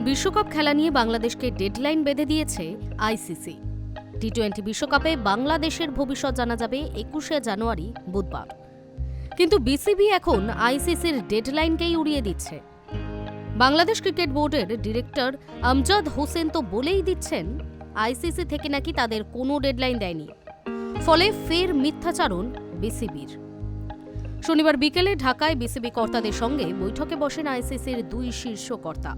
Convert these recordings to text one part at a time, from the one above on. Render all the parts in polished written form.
বিশ্বকাপ খেলা নিয়ে বাংলাদেশকে ডেডলাইন বেঁধে দিয়েছে আইসিসি। টি-20 বিশ্বকাপে বাংলাদেশের ভবিষ্যৎ জানা যাবে 21শে জানুয়ারি বুধবার। কিন্তু বিসিবি এখন আইসিসির ডেডলাইনকেই উড়িয়ে দিচ্ছে। বাংলাদেশ ক্রিকেট বোর্ডের ডিরেক্টর আমজাদ হোসেন তো বলেই দিচ্ছেন আইসিসি থেকে নাকি তাদের কোনো ডেডলাইন দেয়নি, ফলে ফের মিথ্যাচারণ বিসিবির। শনিবার বিকেলে ঢাকায় বিসিবি কর্তাদের সঙ্গে বৈঠকে বসেন আইসিসির দুই শীর্ষ কর্তা।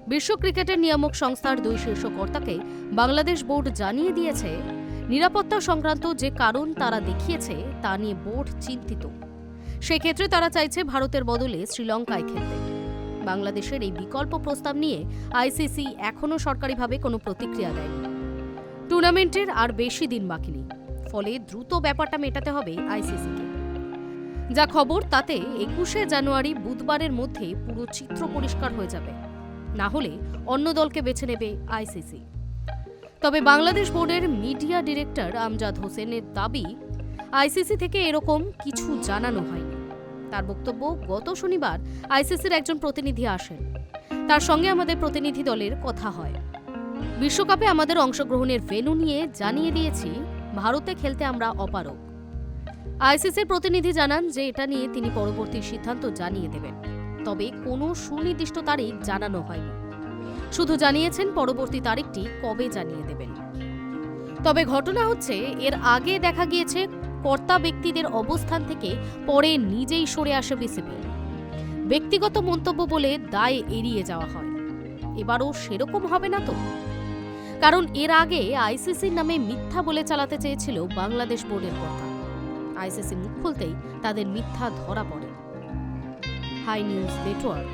বিশ্ব ক্রিকেটের নিয়ামক সংস্থার দুই শীর্ষ কর্তাকে বাংলাদেশ বোর্ড জানিয়ে দিয়েছে নিরাপত্তা সংক্রান্ত যে কারণ তারা দেখিয়েছে তা নিয়ে বোর্ড চিন্তিত। সেক্ষেত্রে তারা চাইছে ভারতের বদলে শ্রীলঙ্কায় খেলতে। বাংলাদেশের এই বিকল্প প্রস্তাব নিয়ে আইসিসি এখনও সরকারিভাবে কোনো প্রতিক্রিয়া দেয়নি। টুর্নামেন্টের আর বেশি দিন বাকি নেই, ফলে দ্রুত ব্যাপারটা মেটাতে হবে আইসিসিকে। যা খবর তাতে 21শে জানুয়ারি বুধবারের মধ্যে পুরো চিত্র পরিষ্কার হয়ে যাবে, না হলে অন্য দলকে বেছে নেবে আইসিসি। তবে বাংলাদেশ বোর্ডের মিডিয়া ডিরেক্টর আমজাদ হোসেনের দাবি, আইসিসি থেকে এরকম কিছু জানানো হয়নি। তার বক্তব্য, গত শনিবার আইসিসির একজন প্রতিনিধি আসেন, তার সঙ্গে আমাদের প্রতিনিধি দলের কথা হয়। বিশ্বকাপে আমাদের অংশগ্রহণের ভেন্যু নিয়ে জানিয়ে দিয়েছি ভারতে খেলতে আমরা অপারগ। আইসিসির প্রতিনিধি জানান যে এটা নিয়ে তিনি পরবর্তী সিদ্ধান্ত জানিয়ে দেবেন, তবে কোনো সুনির্দিষ্ট তারিখ জানানো হয়নি। শুধু জানিয়েছেন পরবর্তী তারিখটি কবে জানিয়ে দেবেন। তবে ঘটনা হচ্ছে, এর আগে দেখা গিয়েছে কর্তা ব্যক্তিদের অবস্থান থেকে পরে নিজেই সরে আসে বিসিবি। ব্যক্তিগত মন্তব্য বলে দায় এড়িয়ে যাওয়া হয়। এবারও সেরকম হবে না তো? কারণ এর আগে আইসিসির নামে মিথ্যা বলে চালাতে চেয়েছিল বাংলাদেশ বোর্ডের কর্তা। আইসিসি মুখ খুলতেই তাদের মিথ্যা ধরা পড়ে। High news network.